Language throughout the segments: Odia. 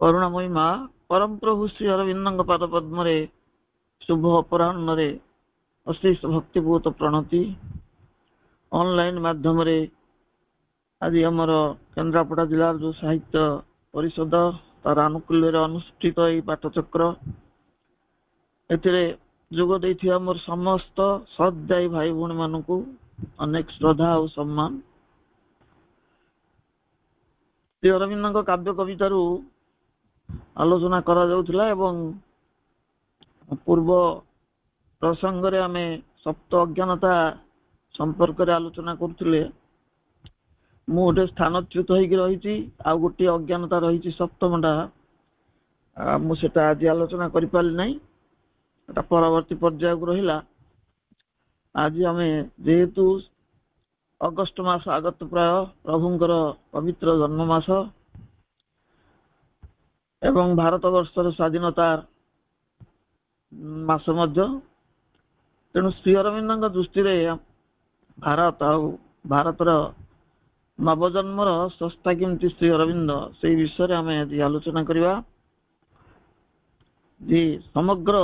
କରୁଣାମୟୀ ମା ପରମ ପ୍ରଭୁ ଶ୍ରୀ ଅରବିନ୍ଦଙ୍କ ପାଦ ପଦ୍ମରେ ଶୁଭ ଅପରାହ୍ନରେ ଅଶେଷ ଭକ୍ତିପୂତ ପ୍ରଣତି। ଅନଲାଇନ ମାଧ୍ୟମରେ ଆଜି ଆମର କେନ୍ଦ୍ରାପଡ଼ା ଜିଲ୍ଲାର ଯୋଉ ସାହିତ୍ୟ ପରିଷଦ ତାର ଆନୁକୂଲ୍ୟରେ ଅନୁଷ୍ଠିତ ଏହି ପାଠଚକ୍ର, ଏଥିରେ ଯୋଗ ଦେଇଥିବା ମୋର ସମସ୍ତ ସଦ୍ଦାୟୀ ଭାଇ ଭଉଣୀ ମାନଙ୍କୁ ଅନେକ ଶ୍ରଦ୍ଧା ଆଉ ସମ୍ମାନ। ଶ୍ରୀ ଅରବିନ୍ଦଙ୍କ କାବ୍ୟ କବିତାରୁ ଆଲୋଚନା କରାଯାଉଥିଲା ଏବଂ ପୂର୍ବ ପ୍ରସଙ୍ଗରେ ଆମେ ସପ୍ତ ଅଜ୍ଞାନତା ସମ୍ପର୍କରେ ଆଲୋଚନା କରୁଥିଲେ। ମୁଁ ଗୋଟେ ସ୍ଥାନଚ୍ୟୁତ ହେଇକି ରହିଛି, ଆଉ ଗୋଟିଏ ଅଜ୍ଞାନତା ରହିଛି ସପ୍ତମଟା। ମୁଁ ସେଟା ଆଜି ଆଲୋଚନା କରିପାରିଲି ନାହିଁ, ଏଟା ପରବର୍ତ୍ତୀ ପର୍ଯ୍ୟାୟକୁ ରହିଲା। ଆଜି ଆମେ ଯେହେତୁ ଅଗଷ୍ଟ ମାସ ଆଗତ, ପ୍ରାୟ ପ୍ରଭୁଙ୍କର ପବିତ୍ର ଜନ୍ମ ମାସ ଏବଂ ଭାରତ ବର୍ଷର ସ୍ୱାଧୀନତା ମାସ ମଧ୍ୟ, ତେଣୁ ଶ୍ରୀ ଅରବିନ୍ଦଙ୍କ ଦୃଷ୍ଟିରେ ଭାରତ ଆଉ ଭାରତର ନବଜନ୍ମର ସ୍ରଷ୍ଟା କେମିତି ଶ୍ରୀ ଅରବିନ୍ଦ, ସେଇ ବିଷୟରେ ଆମେ ଆଜି ଆଲୋଚନା କରିବା। ଯେ ସମଗ୍ର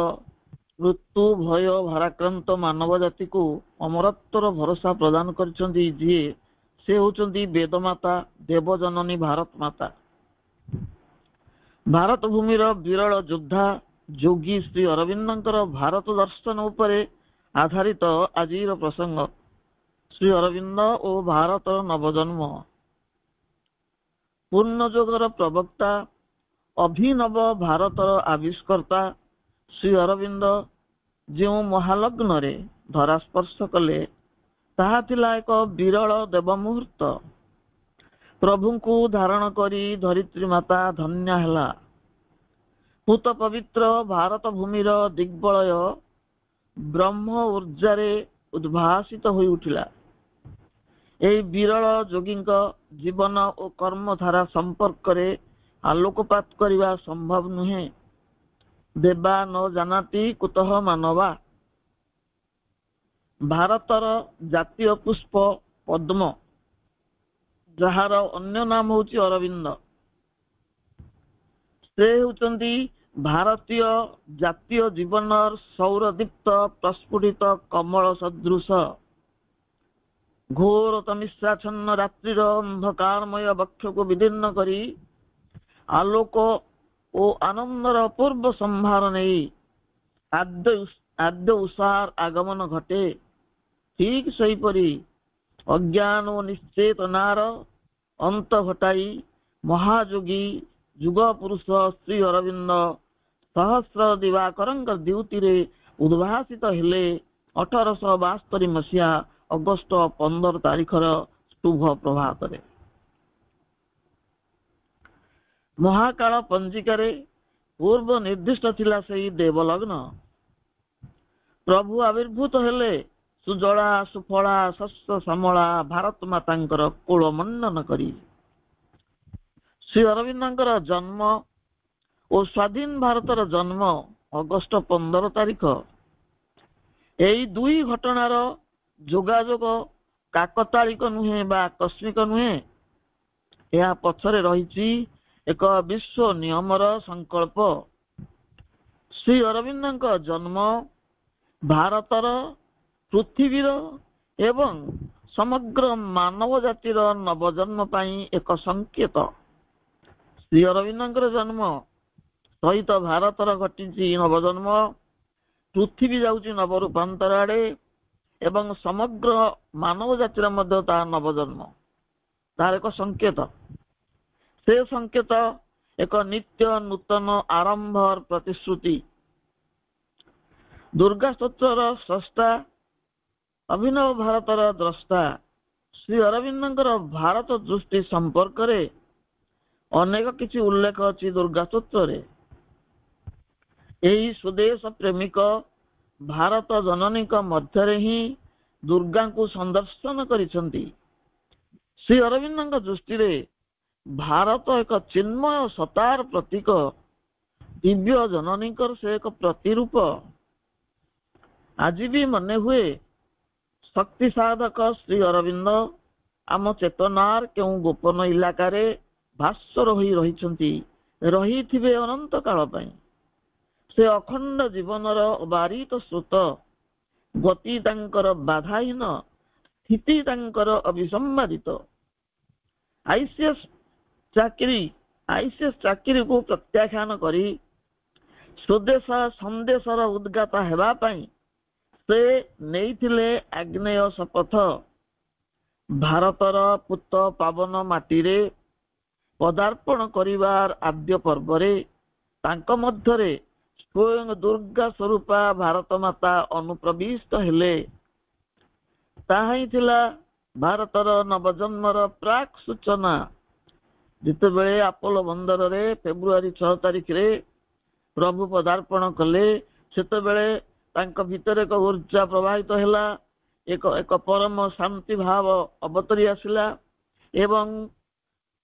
ମୃତ୍ୟୁ ଭୟ ଭାରାକ୍ରାନ୍ତ ମାନବ ଜାତିକୁ ଅମରତ୍ୱର ଭରସା ପ୍ରଦାନ କରିଛନ୍ତି ଯିଏ, ସେ ହେଉଛନ୍ତି ବେଦମାତା ଦେବଜନନୀ ଭାରତ ମାତା। ଭାରତ ଭୂମିର ବିରଳ ଯୋଦ୍ଧା ଯୋଗୀ ଶ୍ରୀ ଅରବିନ୍ଦଙ୍କର ଭାରତ ଦର୍ଶନ ଉପରେ ଆଧାରିତ ଆଜିର ପ୍ରସଙ୍ଗ ଶ୍ରୀ ଅରବିନ୍ଦ ଓ ଭାରତର ନବଜନ୍ମ। ପୂର୍ଣ୍ଣ ଯୋଗର ପ୍ରବକ୍ତା, ଅଭିନବ ଭାରତର ଆବିଷ୍କର୍ତ୍ତା ଶ୍ରୀ ଅରବିନ୍ଦ ଯେଉଁ ମହାଲଗ୍ନରେ ଧରା ସ୍ପର୍ଶ କଲେ, ତାହା ଥିଲା ଏକ ବିରଳ ଦେବ ମୁହୂର୍ତ୍ତ। ପ୍ରଭୁଙ୍କୁ ଧାରଣ କରି ଧରିତ୍ରୀ ମାତା ଧନ୍ୟ ହେଲା। ପୂତ ପବିତ୍ର ଭାରତ ଭୂମିର ଦିଗ୍ବଳୟ ବ୍ରହ୍ମ ଉର୍ଜାରେ ଉଦ୍ଭାସିତ ହୋଇ ଉଠିଲା। ଏହି ବିରଳ ଯୋଗୀଙ୍କ ଜୀବନ ଓ କର୍ମଧାରା ସମ୍ପର୍କରେ ଆଲୋକପାତ କରିବା ସମ୍ଭବ ନୁହେଁ। ଦେବା ନ ଜାନାତି କୁତଃ ମାନବା। ଭାରତର ଜାତୀୟ ପୁଷ୍ପ ପଦ୍ମ, ଯାହାର ଅନ୍ୟ ନାମ ହେଉଛି ଅରବିନ୍ଦ। ସେ ହେଉଛନ୍ତି ଭାରତୀୟ ଜାତୀୟ ଜୀବନର ସୌରଦୀପ୍ତ ପ୍ରସ୍ଫୁଟିତ କମଳ ସଦୃଶ। ଘୋର ତମିଶ୍ରାଚ୍ଛନ୍ନ ରାତ୍ରିର ଅନ୍ଧକାରମୟ ବକ୍ଷକୁ ବିଦୀର୍ଣ୍ଣ କରି ଆଲୋକ ଓ ଆନନ୍ଦର ଅପୂର୍ବ ସମ୍ଭାର ନେଇ ଆଦ୍ୟ ଉଷାର ଆଗମନ ଘଟେ। ଠିକ ସେହିପରି ଅଜ୍ଞାନ ଓ ନିଶ୍ଚେତନାର ଅନ୍ତ ଘଟାଇ ମହାଯୋଗୀ ଯୁଗ ପୁରୁଷ ଶ୍ରୀ ଅରବିନ୍ଦ ସହସ୍ର ଦିବାକରଙ୍କ ଦ୍ୟୁତିରେ ଉଦ୍ଭାସିତ ହେଲେ 1872 ମସିହା ଅଗଷ୍ଟ 15 ତାରିଖର ଶୁଭ ପ୍ରଭାତରେ। ମହାକାଳ ପଞ୍ଜିକାରେ ପୂର୍ବ ନିର୍ଦ୍ଦିଷ୍ଟ ଥିଲା ସେହି ଦେବଲଗ୍ନ। ପ୍ରଭୁ ଆବିର୍ଭୂତ ହେଲେ ସୁଜଳା ସୁଫଳା ଶସ୍ୟ ଶ୍ୟାମଳା ଭାରତ ମାତାଙ୍କର କୋଳ ମଣ୍ଡନ କରି। ଶ୍ରୀ ଅରବିନ୍ଦଙ୍କର ଜନ୍ମ ଓ ସ୍ୱାଧୀନ ଭାରତର ଜନ୍ମ ଅଗଷ୍ଟ 15 ତାରିଖ। ଏହି ଦୁଇ ଘଟଣାର ଯୋଗାଯୋଗ କାକତାଳିକ ନୁହେଁ ବା ଆକସ୍ମିକ ନୁହେଁ। ଏହା ପଛରେ ରହିଛି ଏକ ବିଶ୍ୱ ନିୟମର ସଂକଳ୍ପ। ଶ୍ରୀ ଅରବିନ୍ଦଙ୍କ ଜନ୍ମ ଭାରତର, ପୃଥିବୀର ଏବଂ ସମଗ୍ର ମାନବ ଜାତିର ନବଜନ୍ମ ପାଇଁ ଏକ ସଂକେତ। ଶ୍ରୀ ଅରବିନ୍ଦଙ୍କର ଜନ୍ମ ସହିତ ଭାରତର ଘଟିଛି ନବଜନ୍ମ। ପୃଥିବୀ ଯାଉଛି ନବ ରୂପାନ୍ତର ଆଡ଼େ ଏବଂ ସମଗ୍ର ମାନବ ଜାତିର ମଧ୍ୟ ତାହା ନବଜନ୍ମ, ତାହାର ଏକ ସଂକେତ। ସେ ସଂକେତ ଏକ ନିତ୍ୟ ନୂତନ ଆରମ୍ଭର ପ୍ରତିଶ୍ରୁତି। ଦୁର୍ଗା ସ୍ତୋତ୍ରର ସ୍ରଷ୍ଟା, ଅଭିନବ ଭାରତର ଦ୍ରଷ୍ଟା ଶ୍ରୀ ଅରବିନ୍ଦଙ୍କର ଭାରତ ଦୃଷ୍ଟି ସମ୍ପର୍କରେ ଅନେକ କିଛି ଉଲ୍ଲେଖ ଅଛି ଦୁର୍ଗା ସ୍ତୋତ୍ରରେ। ଏହି ସ୍ୱଦେଶ ପ୍ରେମିକ ଭାରତ ଜନନୀଙ୍କ ମଧ୍ୟରେ ହିଁ ଦୁର୍ଗାଙ୍କୁ ସନ୍ଦର୍ଶନ କରିଛନ୍ତି। ଶ୍ରୀ ଅରବିନ୍ଦଙ୍କ ଦୃଷ୍ଟିରେ ଭାରତ ଏକ ଚିନ୍ମୟ ସତାର ପ୍ରତୀକ। ଦିବ୍ୟ ଜନନୀଙ୍କର ସେ ଏକ ପ୍ରତିରୂପ। ଆଜି ବି ମନେ ହୁଏ ଶକ୍ତି ସାଧକ ଶ୍ରୀ ଅରବିନ୍ଦ ଆମ ଚେତନାର କେଉଁ ଗୋପନ ଇଲାକାରେ ଭାସ୍ୱର ହୋଇ ରହିଛନ୍ତି ରହିଥିବେ ଅନନ୍ତ କାଳ ପାଇଁ। ସେ ଅଖଣ୍ଡ ଜୀବନର ଅବାରିତ ସ୍ରୋତ, ଗତି ତାଙ୍କର ବାଧାହୀନ, ସ୍ଥିତି ତାଙ୍କର ଅବିସମ୍ବାଦିତ। ଆଇସିଏସ୍ ଚାକିରିକୁ ପ୍ରତ୍ୟାଖ୍ୟାନ କରି ସ୍ୱଦେଶ ସନ୍ଦେଶର ଉଦ୍ଗାତା ହେବା ପାଇଁ ସେ ନେଇଥିଲେ ଆଗ୍ନେୟ ଶପଥ। ଭାରତର ପୂତ ପାବନ ମାଟିରେ ପଦାର୍ପଣ କରିବାର ଆଦ୍ୟ ପର୍ବରେ ତାଙ୍କ ମଧ୍ୟରେ ସ୍ୱୟଂ ଦୁର୍ଗା ସ୍ୱରୂପା ଭାରତ ମାତା ଅନୁପ୍ରବିଷ୍ଟ ହେଲେ। ତାହା ହିଁ ଥିଲା ଭାରତର ନବଜନ୍ମର ପ୍ରାକ୍ ସୂଚନା। ଯେତେବେଳେ ଆପୋଲୋ ବନ୍ଦରରେ ଫେବୃଆରୀ 6 ତାରିଖରେ ପ୍ରଭୁ ପଦାର୍ପଣ କଲେ, ସେତେବେଳେ ତାଙ୍କ ଭିତରେ ଏକ ଉର୍ଜା ପ୍ରବାହିତ ହେଲା, ଏକ ପରମ ଶାନ୍ତି ଭାବ ଅବତରି ଆସିଲା ଏବଂ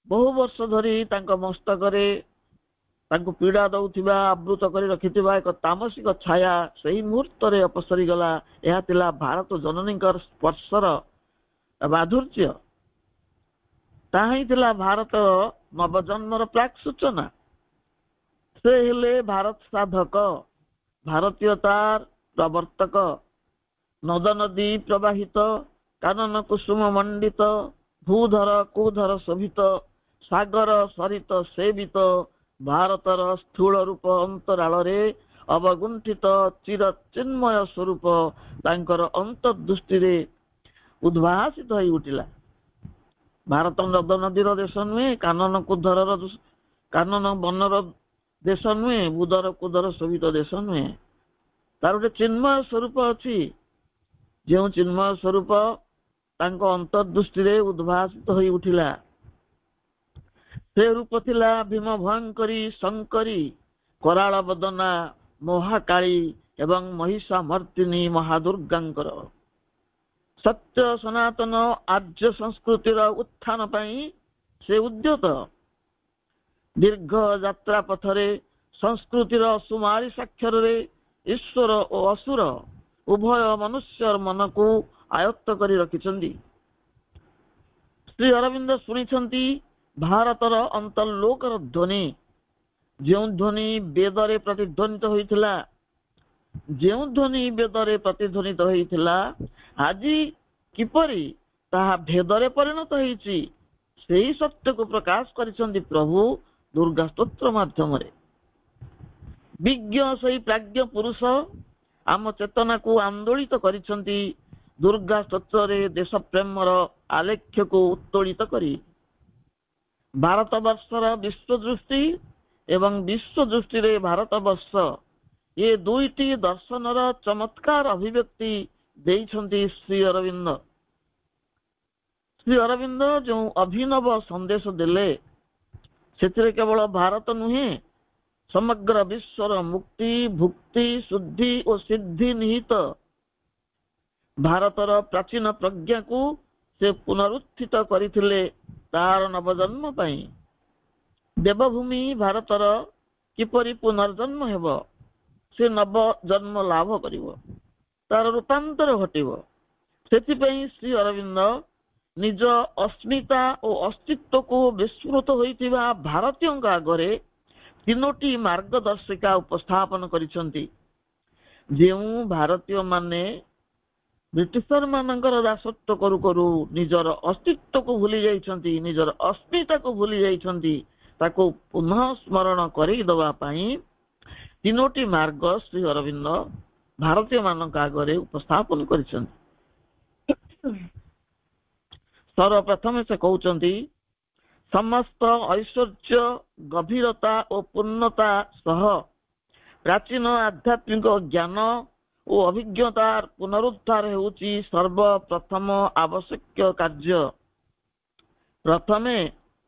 ବହୁ ବର୍ଷ ଧରି ତାଙ୍କ ମସ୍ତକରେ ତାଙ୍କୁ ପୀଡ଼ା ଦେଉଥିବା, ଆବୃତ କରି ରଖିଥିବା ଏକ ତାମସିକ ଛାୟା ସେହି ମୁହୂର୍ତ୍ତରେ ଅପସରି ଗଲା। ଏହା ଥିଲା ଭାରତ ଜନନୀଙ୍କର ସ୍ପର୍ଶର ମାଧୁର୍ଯ୍ୟ। ତାହା ହିଁ ଥିଲା ଭାରତ ନବଜନ୍ମର ପ୍ରାକ୍ ସୂଚନା। ସେ ହେଲେ ଭାରତ ସାଧକ, ଭାରତୀୟତାର ପ୍ରବର୍ତ୍ତକ। ନଦ ନଦୀ ପ୍ରବାହିତ, କାନନ କୁସୁମ ମଣ୍ଡିତ, ଭୂଧର କୁଧର ଶୋଭିତ, ସାଗର ସରିତ ସେବିତ, ଭାରତର ସ୍ଥୂଳ ରୂପ ଅନ୍ତରାଳରେ ଅବଗୁଣ୍ଠିତ ଚିର ଚିନ୍ମୟ ସ୍ୱରୂପ ତାଙ୍କର ଅନ୍ତର୍ଦୃଷ୍ଟିରେ ଉଦ୍ଭାସିତ ହୋଇ ଉଠିଲା। ଭାରତ ନଦ ନଦୀର ଦେଶ ନୁହେଁ, କାନନ ବନର ଦେଶ ନୁହେଁ, ଭୂଧର କୁଧର ଶୋଭିତ ଦେଶ ନୁହେଁ। ତାର ଗୋଟେ ଚିନ୍ମୟ ସ୍ୱରୂପ ଅଛି, ଯେଉଁ ଚିନ୍ମୟ ସ୍ୱରୂପ ତାଙ୍କ ଅନ୍ତର୍ଦୃଷ୍ଟିରେ ଉଦ୍ଭାସିତ ହୋଇ ଉଠିଲା। ସେ ରୂପ ଥିଲା ଭୀମ ଭୟଙ୍କରୀ ଶଙ୍କରୀ, କରାଳ ବଦନା ମହାକାଳୀ ଏବଂ ମହିଷାମର୍ଦିନୀ ମହାଦୁର୍ଗାଙ୍କର। ସତ୍ୟ ସନାତନ ଆର୍ଯ୍ୟ ସଂସ୍କୃତିର ଉତ୍ଥାନ ପାଇଁ ସେ ଉଦ୍ୟତ। ଦୀର୍ଘ ଯାତ୍ରା ପଥରେ ସଂସ୍କୃତିର ସୁମାରି ସାକ୍ଷରରେ ଈଶ୍ୱର ଓ ଅସୁର ଉଭୟ ମନୁଷ୍ୟର ମନକୁ ଆୟତ୍ତ କରି ରଖିଛନ୍ତି। ଶ୍ରୀ ଅରବିନ୍ଦ ଶୁଣିଛନ୍ତି ଭାରତର ଅନ୍ତର୍ଲୋକର ଧ୍ୱନି, ଯେଉଁ ଧ୍ୱନି ବେଦରେ ପ୍ରତିଧ୍ୱନିତ ହୋଇଥିଲା। ଯେଉଁ ଧ୍ୱନି ବେଦରେ ପ୍ରତିଧ୍ୱନିତ ହୋଇଥିଲା, ଆଜି କିପରି ତାହା ଭେଦରେ ପରିଣତ ହୋଇଛି, ସେହି ସତ୍ୟକୁ ପ୍ରକାଶ କରିଛନ୍ତି ପ୍ରଭୁ ଦୁର୍ଗା ସ୍ତୋତ୍ର ମାଧ୍ୟମରେ। ବିଜ୍ଞ ସେହି ପ୍ରାଜ୍ଞ ପୁରୁଷ ଆମ ଚେତନାକୁ ଆନ୍ଦୋଳିତ କରିଛନ୍ତି ଦୁର୍ଗା ସ୍ତୋତ୍ରରେ ଦେଶ ପ୍ରେମର ଆଲେଖ୍ୟକୁ ଉତ୍ତୋଳିତ କରି। ଭାରତବର୍ଷର ବିଶ୍ୱଦୃଷ୍ଟି ଏବଂ ବିଶ୍ୱଦୃଷ୍ଟିରେ ଭାରତବର୍ଷ, ଏ ଦୁଇଟି ଦର୍ଶନର ଚମତ୍କାର ଅଭିବ୍ୟକ୍ତି ଦେଇଛନ୍ତି ଶ୍ରୀ ଅରବିନ୍ଦ। ଶ୍ରୀ ଅରବିନ୍ଦ ଯେଉଁ ଅଭିନବ ସନ୍ଦେଶ ଦେଲେ, ସେଥିରେ କେବଳ ଭାରତ ନୁହେଁ, ସମଗ୍ର ବିଶ୍ୱର ମୁକ୍ତି, ଭୁକ୍ତି, ଶୁଦ୍ଧି ଓ ସିଦ୍ଧି ନିହିତ। ଭାରତର ପ୍ରାଚୀନ ପ୍ରଜ୍ଞାକୁ ସେ ପୁନରୁତ୍ଥିତ କରିଥିଲେ ତାର ନବଜନ୍ମ ପାଇଁ। ଦେବଭୂମି ଭାରତର କିପରି ପୁନର୍ଜନ୍ମ ହେବ, ସେ ନବଜନ୍ମ ଲାଭ କରିବ, ତାର ରୂପାନ୍ତର ଘଟିବ। ସେଥିପାଇଁ ଶ୍ରୀ ଅରବିନ୍ଦ ନିଜ ଅସ୍ମିତା ଓ ଅସ୍ତିତ୍ୱକୁ ବିସ୍ମୃତ ହୋଇଥିବା ଭାରତୀୟଙ୍କ ଆଗରେ ତିନୋଟି ମାର୍ଗଦର୍ଶିକା ଉପସ୍ଥାପନ କରିଛନ୍ତି। ଯେଉଁ ଭାରତୀୟମାନେ ବ୍ରିଟିଶର ମାନଙ୍କର ଦାସତ୍ୱ କରୁ କରୁ ନିଜର ଅସ୍ତିତ୍ୱକୁ ଭୁଲି ଯାଇଛନ୍ତି, ନିଜର ଅସ୍ମିତାକୁ ଭୁଲି ଯାଇଛନ୍ତି, ତାକୁ ପୁନଃ ସ୍ମରଣ କରେଇଦେବା ପାଇଁ ତିନୋଟି ମାର୍ଗ ଶ୍ରୀ ଅରବିନ୍ଦ ଭାରତୀୟ ମାନଙ୍କ ଆଗରେ ଉପସ୍ଥାପନ କରିଛନ୍ତି। ସର୍ବପ୍ରଥମେ ସେ କହୁଛନ୍ତି, ସମସ୍ତ ଐଶ୍ୱର୍ଯ୍ୟ, ଗଭୀରତା ଓ ପୂର୍ଣ୍ଣତା ସହ ପ୍ରାଚୀନ ଆଧ୍ୟାତ୍ମିକ ଜ୍ଞାନ ଓ ଅଭିଜ୍ଞତାର ପୁନରୁଦ୍ଧାର ହେଉଛି ସର୍ବପ୍ରଥମ ଆବଶ୍ୟକ କାର୍ଯ୍ୟ। ପ୍ରଥମେ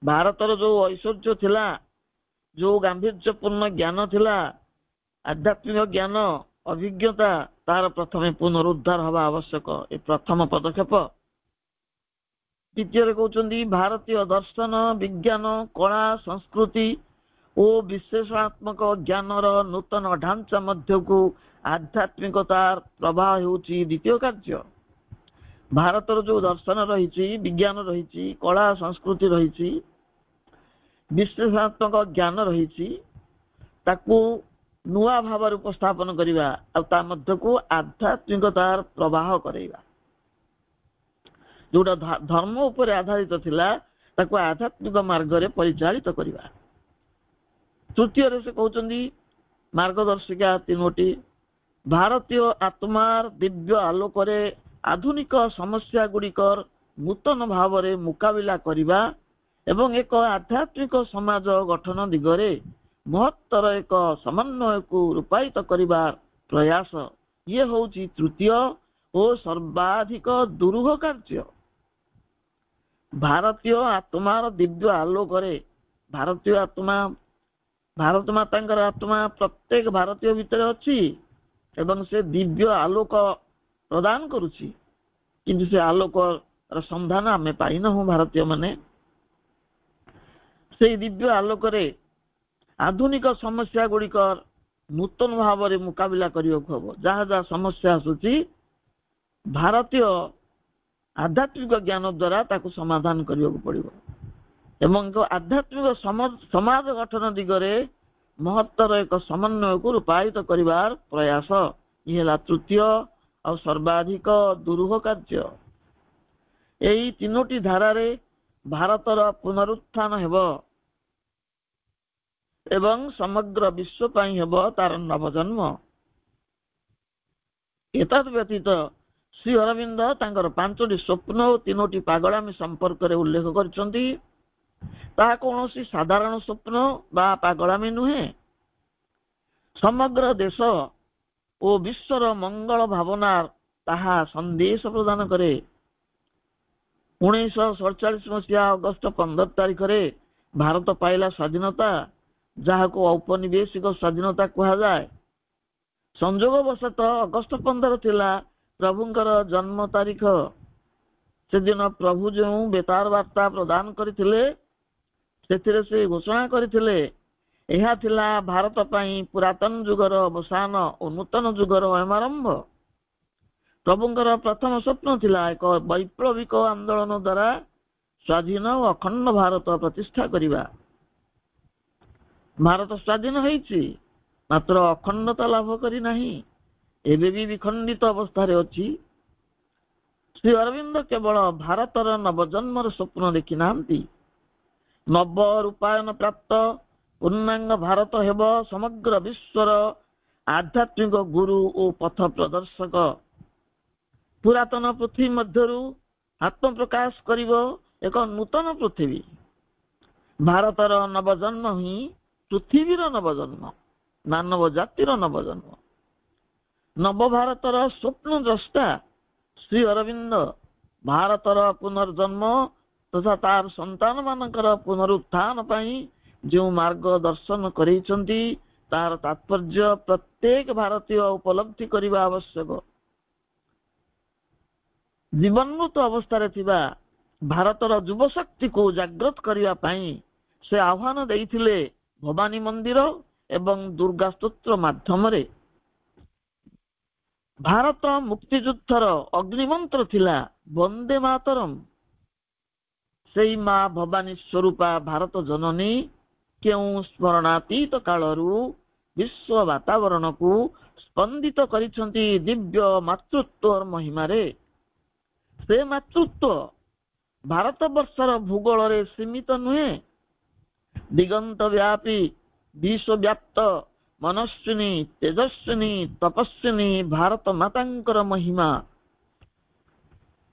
ଭାରତର ଯୋଉ ଐଶ୍ୱର୍ଯ୍ୟ ଥିଲା, ଯୋଉ ଗାମ୍ଭୀର୍ଯ୍ୟପୂର୍ଣ୍ଣ ଜ୍ଞାନ ଥିଲା, ଆଧ୍ୟାତ୍ମିକ ଜ୍ଞାନ, ଅଭିଜ୍ଞତା, ତାର ପ୍ରଥମେ ପୁନରୁଦ୍ଧାର ହେବା ଆବଶ୍ୟକ। ଏ ପ୍ରଥମ ପଦକ୍ଷେପ। ଦ୍ୱିତୀୟରେ କହୁଛନ୍ତି, ଭାରତୀୟ ଦର୍ଶନ, ବିଜ୍ଞାନ, କଳା, ସଂସ୍କୃତି ଓ ବିଶେଷାତ୍ମକ ଜ୍ଞାନର ନୂତନ ଢାଞ୍ଚା ମଧ୍ୟକୁ ଆଧ୍ୟାତ୍ମିକତାର ପ୍ରବାହ ହେଉଛି ଦ୍ୱିତୀୟ କାର୍ଯ୍ୟ। ଭାରତର ଯୋଉ ଦର୍ଶନ ରହିଛି, ବିଜ୍ଞାନ ରହିଛି, କଳା ସଂସ୍କୃତି ରହିଛି, ବିଶ୍ଳେଷଣାତ୍ମକ ଜ୍ଞାନ ରହିଛି ତାକୁ ନୂଆ ଭାବରେ ଉପସ୍ଥାପନ କରିବା ଆଉ ତା ମଧ୍ୟକୁ ଆଧ୍ୟାତ୍ମିକତାର ପ୍ରବାହ କରାଇବା। ଯୋଉଟା ଧର୍ମ ଉପରେ ଆଧାରିତ ଥିଲା ତାକୁ ଆଧ୍ୟାତ୍ମିକ ମାର୍ଗରେ ପରିଚାଳିତ କରିବା। ତୃତୀୟରେ ସେ କହୁଛନ୍ତି ମାର୍ଗଦର୍ଶିକା 3ଟି। ଭାରତୀୟ ଆତ୍ମାର ଦିବ୍ୟ ଆଲୋକରେ ଆଧୁନିକ ସମସ୍ୟା ଗୁଡ଼ିକର ନୂତନ ଭାବରେ ମୁକାବିଲା କରିବା ଏବଂ ଏକ ଆଧ୍ୟାତ୍ମିକ ସମାଜ ଗଠନ ଦିଗରେ ମହତ୍ତର ଏକ ସମନ୍ୱୟକୁ ରୂପାୟିତ କରିବା ପ୍ରୟାସ। ଇଏ ହେଉଛି ତୃତୀୟ ଓ ସର୍ବାଧିକ ଦୁରୂହ କାର୍ଯ୍ୟ। ଭାରତୀୟ ଆତ୍ମାର ଦିବ୍ୟ ଆଲୋକରେ, ଭାରତୀୟ ଆତ୍ମା, ଭାରତ ମାତାଙ୍କର ଆତ୍ମା ପ୍ରତ୍ୟେକ ଭାରତୀୟ ଭିତରେ ଅଛି ଏବଂ ସେ ଦିବ୍ୟ ଆଲୋକ ପ୍ରଦାନ କରୁଛି, କିନ୍ତୁ ସେ ଆଲୋକର ସନ୍ଧାନ ଆମେ ପାଇନାହୁଁ ଭାରତୀୟ ମାନେ। ସେଇ ଦିବ୍ୟ ଆଲୋକରେ ଆଧୁନିକ ସମସ୍ୟା ଗୁଡ଼ିକର ନୂତନ ଭାବରେ ମୁକାବିଲା କରିବାକୁ ହେବ। ଯାହା ଯାହା ସମସ୍ୟା ଆସୁଛି ଭାରତୀୟ ଆଧ୍ୟାତ୍ମିକ ଜ୍ଞାନ ଦ୍ୱାରା ତାକୁ ସମାଧାନ କରିବାକୁ ପଡ଼ିବ ଏବଂ ଆଧ୍ୟାତ୍ମିକ ସମାଜ ଗଠନ ଦିଗରେ ମହତ୍ତର ଏକ ସମନ୍ୱୟକୁ ରୂପାୟିତ କରିବାର ପ୍ରୟାସ। ଇଏ ହେଲା ତୃତୀୟ ଆଉ ସର୍ବାଧିକ ଦୁରୂହ କାର୍ଯ୍ୟ। ଏହି 3ଟି ଧାରାରେ ଭାରତର ପୁନରୁତ୍ଥାନ ହେବ ଏବଂ ସମଗ୍ର ବିଶ୍ୱ ପାଇଁ ହେବ ତାର ନବଜନ୍ମ। ଏତଦ୍ ବ୍ୟତୀତ ଶ୍ରୀ ଅରବିନ୍ଦ ତାଙ୍କର 5ଟି ସ୍ୱପ୍ନ ଓ 3ଟି ପାଗଳାମୀ ସମ୍ପର୍କରେ ଉଲ୍ଲେଖ କରିଛନ୍ତି। ତାହା କୌଣସି ସାଧାରଣ ସ୍ୱପ୍ନ ବା ପାଗଳାମୀ ନୁହେଁ। ସମଗ୍ର ଦେଶ ଓ ବିଶ୍ୱର ମଙ୍ଗଳ ଭାବନାର ତାହା ସନ୍ଦେଶ ପ୍ରଦାନ କରେ। 1947 ମସିହା ଅଗଷ୍ଟ 15 ତାରିଖରେ ଭାରତ ପାଇଲା ସ୍ୱାଧୀନତା, ଯାହାକୁ ଔପନିବେଶିକ ସ୍ୱାଧୀନତା କୁହାଯାଏ। ସଂଯୋଗବଶତଃ ଅଗଷ୍ଟ 15 ଥିଲା ପ୍ରଭୁଙ୍କର ଜନ୍ମ ତାରିଖ। ସେଦିନ ପ୍ରଭୁ ଯେଉଁ ବେତାର ବାର୍ତ୍ତା ପ୍ରଦାନ କରିଥିଲେ ସେଥିରେ ସେ ଘୋଷଣା କରିଥିଲେ ଏହା ଥିଲା ଭାରତ ପାଇଁ ପୁରାତନ ଯୁଗର ଅବସାନ ଓ ନୂତନ ଯୁଗର ଆରମ୍ଭ। ପ୍ରଭୁଙ୍କର ପ୍ରଥମ ସ୍ୱପ୍ନ ଥିଲା ଏକ ବୈପ୍ଳବିକ ଆନ୍ଦୋଳନ ଦ୍ୱାରା ସ୍ୱାଧୀନ ଓ ଅଖଣ୍ଡ ଭାରତ ପ୍ରତିଷ୍ଠା କରିବା। ଭାରତ ସ୍ୱାଧୀନ ହେଇଛି, ମାତ୍ର ଅଖଣ୍ଡତା ଲାଭ କରିନାହିଁ, ଏବେ ବି ବିଖଣ୍ଡିତ ଅବସ୍ଥାରେ ଅଛି। ଶ୍ରୀ ଅରବିନ୍ଦ କେବଳ ଭାରତର ନବଜନ୍ମର ସ୍ୱପ୍ନ ଦେଖି ନାହାନ୍ତି। ନବ ରୂପାୟନ ପ୍ରାପ୍ତ ପୂର୍ଣ୍ଣାଙ୍ଗ ଭାରତ ହେବ ସମଗ୍ର ବିଶ୍ୱର ଆଧ୍ୟାତ୍ମିକ ଗୁରୁ ଓ ପଥ ପ୍ରଦର୍ଶକ। ପୁରାତନ ପୃଥିବୀ ମଧ୍ୟରୁ ଆତ୍ମପ୍ରକାଶ କରିବ ଏକ ନୂତନ ପୃଥିବୀ। ଭାରତର ନବଜନ୍ମ ହିଁ ପୃଥିବୀର ନବଜନ୍ମ, ମାନବ ଜାତିର ନବଜନ୍ମ। ନବଭାରତର ସ୍ୱପ୍ନ ଦ୍ରଷ୍ଟା ଶ୍ରୀ ଅରବିନ୍ଦ ଭାରତର ପୁନର୍ଜନ୍ମ ତଥା ତାର ସନ୍ତାନ ମାନଙ୍କର ପୁନରୁତ୍ଥାନ ପାଇଁ ଯେଉଁ ମାର୍ଗ ଦର୍ଶନ କରିଛନ୍ତି ତାର ତାତ୍ପର୍ଯ୍ୟ ପ୍ରତ୍ୟେକ ଭାରତୀୟ ଉପଲବ୍ଧି କରିବା ଆବଶ୍ୟକ। ଜୀବନ୍ମୁକ୍ତ ଅବସ୍ଥାରେ ଥିବା ଭାରତର ଯୁବଶକ୍ତିକୁ ଜାଗ୍ରତ କରିବା ପାଇଁ ସେ ଆହ୍ୱାନ ଦେଇଥିଲେ ଭବାନୀ ମନ୍ଦିର ଏବଂ ଦୁର୍ଗା ସ୍ତୋତ୍ର ମାଧ୍ୟମରେ। ଭାରତ ମୁକ୍ତିଯୁଦ୍ଧର ଅଗ୍ନିମନ୍ତ୍ର ଥିଲା ବନ୍ଦେ ମାତରମ୍। ସେଇ ମା ଭବାନୀ ସ୍ୱରୂପା ଭାରତ ଜନନୀ କେଉଁ ସ୍ମରଣାତୀତ କାଳରୁ ବିଶ୍ୱ ବାତାବରଣକୁ ସ୍ପନ୍ଦିତ କରିଛନ୍ତି ଦିବ୍ୟ ମାତୃତ୍ୱର ମହିମାରେ। ସେ ମାତୃତ୍ୱ ଭାରତବର୍ଷର ଭୂଗୋଳରେ ସୀମିତ ନୁହେଁ, ଦିଗନ୍ତ ବ୍ୟାପୀ ବିଶ୍ୱବ୍ୟାପ୍ତ ମନସ୍ୱିନୀ ତେଜସ୍ୱିନୀ ତପସ୍ୱିନୀ ଭାରତ ମାତାଙ୍କର ମହିମା।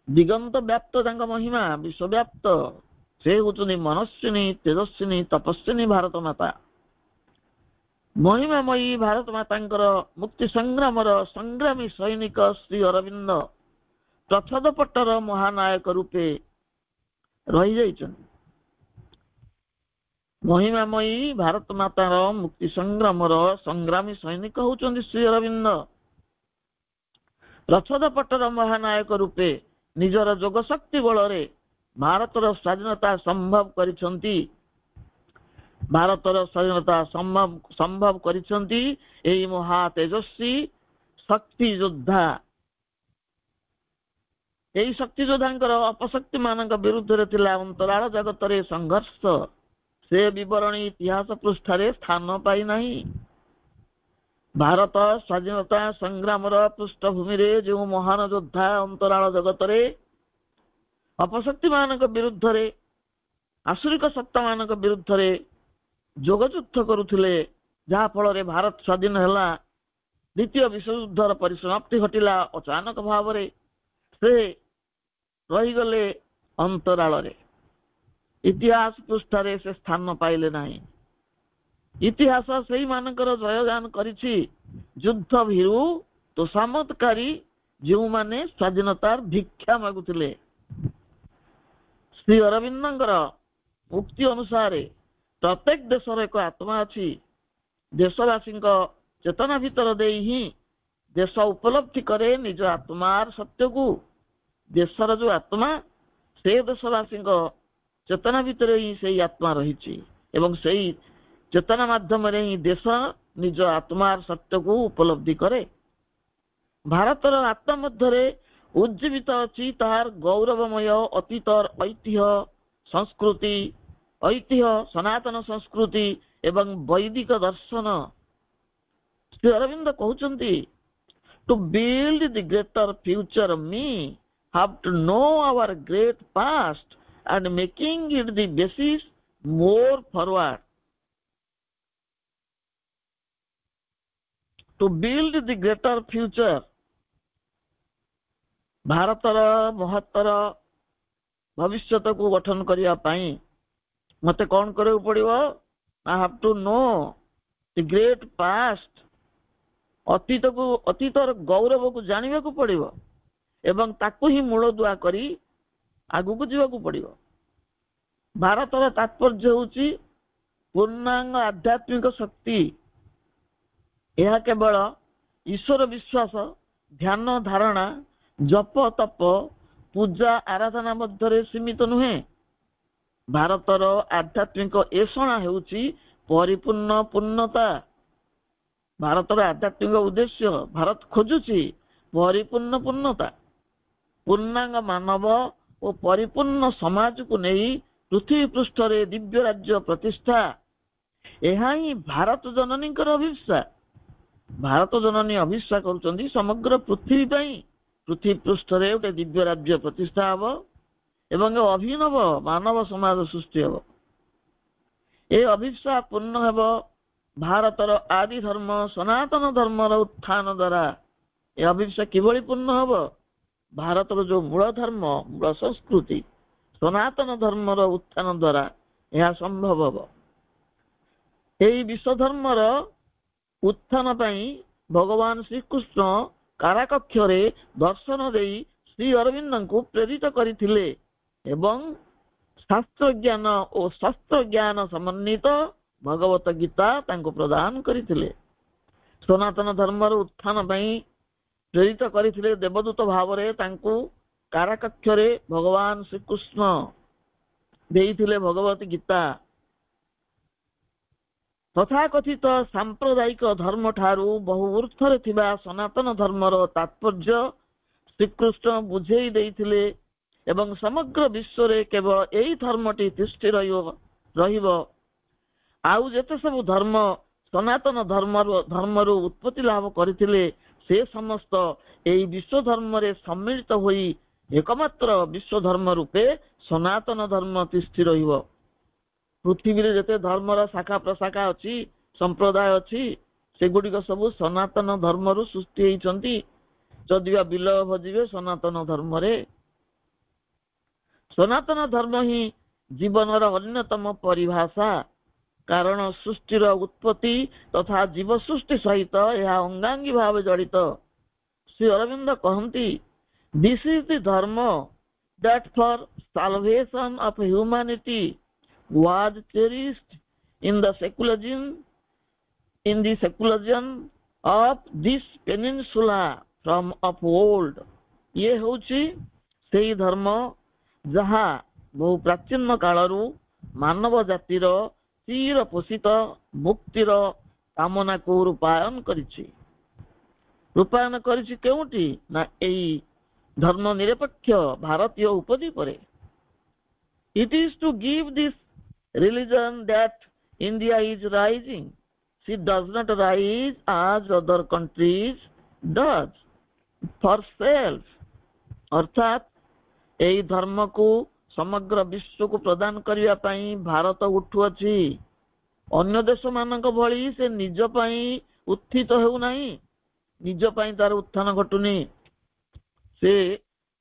ଦିଗନ୍ତ ବ୍ୟାପ୍ତ ତାଙ୍କ ମହିମା, ବିଶ୍ୱବ୍ୟାପ୍ତ। ସେ ହେଉଛନ୍ତି ମନସ୍ୱିନୀ ତେଜସ୍ୱିନୀ ତପସ୍ୱିନୀ ଭାରତ ମାତା। ମହିମାମୟୀ ଭାରତ ମାତାଙ୍କର ମୁକ୍ତି ସଂଗ୍ରାମର ସଂଗ୍ରାମୀ ସୈନିକ ଶ୍ରୀ ଅରବିନ୍ଦ ପ୍ରଚ୍ଛଦପଟ୍ଟର ମହାନାୟକ ରୂପେ ରହିଯାଇଛନ୍ତି। ମହିମାମୟୀ ଭାରତ ମାତାର ମୁକ୍ତି ସଂଗ୍ରାମର ସଂଗ୍ରାମୀ ସୈନିକ ହେଉଛନ୍ତି ଶ୍ରୀ ଅରବିନ୍ଦ। ପ୍ରଚ୍ଛଦପଟ୍ଟର ମହାନାୟକ ରୂପେ ନିଜର ଯୋଗ ଶକ୍ତି ବଳରେ ଭାରତର ସ୍ୱାଧୀନତା ସମ୍ଭବ କରିଛନ୍ତି। ଭାରତର ସ୍ୱାଧୀନତା ସମ୍ଭବ କରିଛନ୍ତି ଏହି ମହା ତେଜସ୍ୱୀ ଶକ୍ତି ଯୋଦ୍ଧା। ଏହି ଶକ୍ତି ଯୋଦ୍ଧାଙ୍କର ଅପଶକ୍ତି ମାନଙ୍କ ବିରୁଦ୍ଧରେ ଥିଲା ଅନ୍ତରାଳ ଜଗତରେ ସଂଘର୍ଷ। ସେ ବିବରଣୀ ଇତିହାସ ପୃଷ୍ଠାରେ ସ୍ଥାନ ପାଇନାହିଁ। ଭାରତ ସ୍ୱାଧୀନତା ସଂଗ୍ରାମର ପୃଷ୍ଠଭୂମିରେ ଯେଉଁ ମହାନ ଯୋଦ୍ଧା ଅନ୍ତରାଳ ଜଗତରେ ଅପଶକ୍ତି ମାନଙ୍କ ବିରୁଦ୍ଧରେ, ଆସୁରିକ ସତ୍ତା ମାନଙ୍କ ବିରୁଦ୍ଧରେ ଯୋଗଯୁଦ୍ଧ କରୁଥିଲେ, ଯାହା ଫଳରେ ଭାରତ ସ୍ୱାଧୀନ ହେଲା, ଦ୍ୱିତୀୟ ବିଶ୍ୱଯୁଦ୍ଧର ପରିସମାପ୍ତି ଘଟିଲା, ଅଚାନକ ଭାବରେ ସେ ରହିଗଲେ ଅନ୍ତରାଳରେ। ଇତିହାସ ପୃଷ୍ଠାରେ ସେ ସ୍ଥାନ ପାଇଲେ ନାହିଁ। ଇତିହାସ ସେଇମାନଙ୍କର ଜୟଗାନ କରିଛି, ଯୁଦ୍ଧ ଭୀରୁ ତୋଷାମତକାରୀ ଯେଉଁମାନେ ସ୍ୱାଧୀନତାର ଭିକ୍ଷା ମାଗୁଥିଲେ। ଶ୍ରୀ ଅରବିନ୍ଦଙ୍କର ଉକ୍ତି ଅନୁସାରେ ପ୍ରତ୍ୟେକ ଦେଶର ଏକ ଆତ୍ମା ଅଛି। ଦେଶବାସୀଙ୍କ ଚେତନା ଭିତର ଦେଇ ହିଁ ଦେଶ ଉପଲବ୍ଧି କରେ ନିଜ ଆତ୍ମାର ସତ୍ୟକୁ। ଦେଶର ଯୋଉ ଆତ୍ମା, ସେ ଦେଶବାସୀଙ୍କ ଚେତନା ଭିତରେ ହିଁ ସେଇ ଆତ୍ମା ରହିଛି ଏବଂ ସେଇ ଚେତନା ମାଧ୍ୟମରେ ହିଁ ଦେଶ ନିଜ ଆତ୍ମାର ସତ୍ୟକୁ ଉପଲବ୍ଧି କରେ। ଭାରତର ଆତ୍ମା ମଧ୍ୟରେ ଉଜ୍ଜୀବିତ ଅଛି ତାହାର ଗୌରବମୟ ଅତୀତର ଐତିହ୍ୟ, ସଂସ୍କୃତି, ଐତିହ୍ୟ, ସନାତନ ସଂସ୍କୃତି ଏବଂ ବୈଦିକ ଦର୍ଶନ। ଶ୍ରୀ ଅରବିନ୍ଦ କହୁଛନ୍ତି, ଟୁ ବିଲ୍ଡ ଦି ଗ୍ରେଟର ଫ୍ୟୁଚର ମି have to know our great past and making it the basis more forward. To build the greater future, ଭାରତର ମହତ୍ତର ଭବିଷ୍ୟତକୁ ଗଠନ କରିବା ପାଇଁ ମତେ କଣ କରିବାକୁ ପଡିବ? I have to know the great past. ଅତୀତର ଗୌରବକୁ ଜାଣିବାକୁ ପଡିବ ଏବଂ ତାକୁ ହିଁ ମୂଳଦୁଆ କରି ଆଗକୁ ଯିବାକୁ ପଡିବ। ଭାରତର ତାତ୍ପର୍ଯ୍ୟ ହେଉଛି ପୂର୍ଣ୍ଣାଙ୍ଗ ଆଧ୍ୟାତ୍ମିକ ଶକ୍ତି। ଏହା କେବଳ ଈଶ୍ୱର ବିଶ୍ୱାସ, ଧ୍ୟାନ ଧାରଣା, ଜପ ତପ, ପୂଜା ଆରାଧନା ମଧ୍ୟରେ ସୀମିତ ନୁହେଁ। ଭାରତର ଆଧ୍ୟାତ୍ମିକ ଏଷଣା ହେଉଛି ପରିପୂର୍ଣ୍ଣ ପୂର୍ଣ୍ଣତା। ଭାରତର ଆଧ୍ୟାତ୍ମିକ ଉଦ୍ଦେଶ୍ୟ, ଭାରତ ଖୋଜୁଛି ପରିପୂର୍ଣ୍ଣ ପୂର୍ଣ୍ଣତା, ପୂର୍ଣ୍ଣାଙ୍ଗ ମାନବ ଓ ପରିପୂର୍ଣ୍ଣ ସମାଜକୁ ନେଇ ପୃଥିବୀ ପୃଷ୍ଠରେ ଦିବ୍ୟ ରାଜ୍ୟ ପ୍ରତିଷ୍ଠା। ଏହା ହିଁ ଭାରତ ଜନନୀଙ୍କର ଅଭିପ୍ସା। ଭାରତ ଜନନୀ ଅଭିପ୍ସା କରୁଛନ୍ତି ସମଗ୍ର ପୃଥିବୀ ପାଇଁ ପୃଥିବୀ ପୃଷ୍ଠରେ ଗୋଟେ ଦିବ୍ୟ ରାଜ୍ୟ ପ୍ରତିଷ୍ଠା ହେବ ଏବଂ ଅଭିନବ ମାନବ ସମାଜ ସୃଷ୍ଟି ହେବ। ଏ ଅଭିପ୍ସା ପୂର୍ଣ୍ଣ ହେବ ଭାରତର ଆଦି ଧର୍ମ ସନାତନ ଧର୍ମର ଉତ୍ଥାନ ଦ୍ୱାରା। ଏ ଅଭିପ୍ସା କିଭଳି ପୂର୍ଣ୍ଣ ହେବ? ଭାରତର ଯୋଉ ମୂଳ ଧର୍ମ, ମୂଳ ସଂସ୍କୃତି, ସନାତନ ଧର୍ମର ଉତ୍ଥାନ ଦ୍ୱାରା ଏହା ସମ୍ଭବ ହେବ। ଏହି ବିଶ୍ୱ ଧର୍ମର ଉତ୍ଥାନ ପାଇଁ ଭଗବାନ ଶ୍ରୀକୃଷ୍ଣ କାରାକକ୍ଷରେ ଦର୍ଶନ ଦେଇ ଶ୍ରୀ ଅରବିନ୍ଦଙ୍କୁ ପ୍ରେରିତ କରିଥିଲେ ଏବଂ ଶାସ୍ତ୍ର ଜ୍ଞାନ ଓ ଶସ୍ତ୍ର ଜ୍ଞାନ ସମନ୍ୱିତ ଭଗବତ ଗୀତା ତାଙ୍କୁ ପ୍ରଦାନ କରିଥିଲେ। ସନାତନ ଧର୍ମର ଉତ୍ଥାନ ପାଇଁ ପ୍ରେରିତ କରିଥିଲେ ଦେବଦୂତ ଭାବରେ ତାଙ୍କୁ କାରାକକ୍ଷରେ ଭଗବାନ ଶ୍ରୀକୃଷ୍ଣ ଦେଇଥିଲେ ଭଗବତ ଗୀତା। ତଥାକଥିତ ସାମ୍ପ୍ରଦାୟିକ ଧର୍ମ ଠାରୁ ବହୁ ଊର୍ଦ୍ଧ୍ୱରେ ଥିବା ସନାତନ ଧର୍ମର ତାତ୍ପର୍ଯ୍ୟ ଶ୍ରୀକୃଷ୍ଣ ବୁଝେଇ ଦେଇଥିଲେ ଏବଂ ସମଗ୍ର ବିଶ୍ୱରେ କେବଳ ଏହି ଧର୍ମଟି ତିଷ୍ଠି ରହିବ। ଆଉ ଯେତେ ସବୁ ଧର୍ମ ସନାତନ ଧର୍ମରୁ ଉତ୍ପତ୍ତି ଲାଭ କରିଥିଲେ ସେ ସମସ୍ତ ଏହି ବିଶ୍ୱ ଧର୍ମରେ ସମ୍ମିଳିତ ହୋଇ ଏକମାତ୍ର ବିଶ୍ୱ ଧର୍ମ ରୂପେ ସନାତନ ଧର୍ମ ତିଷ୍ଠି ରହିବ। ପୃଥିବୀରେ ଯେତେ ଧର୍ମର ଶାଖା ପ୍ରଶାଖା ଅଛି, ସମ୍ପ୍ରଦାୟ ଅଛି, ସେଗୁଡିକ ସବୁ ସନାତନ ଧର୍ମରୁ ସୃଷ୍ଟି ହେଇଛନ୍ତି। ଯଦିବା ବିଲୟ ଭଜିବେ ସନାତନ ଧର୍ମରେ। ସନାତନ ଧର୍ମ ହିଁ ଜୀବନର ଅନ୍ୟତମ ପରିଭାଷା, କାରଣ ସୃଷ୍ଟିର ଉତ୍ପତ୍ତି ତଥା ଜୀବ ସୃଷ୍ଟି ସହିତ ଏହା ଅଙ୍ଗାଙ୍ଗୀ ଭାବେ ଜଡ଼ିତ। ଶ୍ରୀ ଅରବିନ୍ଦ କହନ୍ତି, ଦିସ୍ ଇଜ ଦି ଧର୍ମ that for salvation of humanity was cherished in the secularism of this peninsula from of old. ये ହେଉଛି ସେହି ଧର୍ମ ଯାହା ବହୁ ପ୍ରାଚୀନ କାଳରୁ ମାନବ ଜାତିର ଚିର ପୋଷିତ ମୁକ୍ତିର କାମନାକୁ ରୂପାୟନ କରିଛି। ରୂପାୟନ କରିଛି କେଉଁଠି? ନା ଏହି ଧର୍ମ ନିରପେକ୍ଷ ଭାରତୀୟ ଉପଦ୍ୱୀପରେ। It is to give this religion that India is rising. She does not rise as other countries does for self. अर्थात ଏହି ଧର୍ମକୁ ସମଗ୍ର ବିଶ୍ୱକୁ ପ୍ରଦାନ କରିବା ପାଇଁ ଭାରତ ଉଠୁଅଛି। ଅନ୍ୟ ଦେଶମାନଙ୍କ ଭଳି ସେ ନିଜ ପାଇଁ ଉତ୍ଥିତ ହେଉନାହିଁ, ନିଜ ପାଇଁ ତାର ଉତ୍ଥାନ ଘଟୁନି, ସେ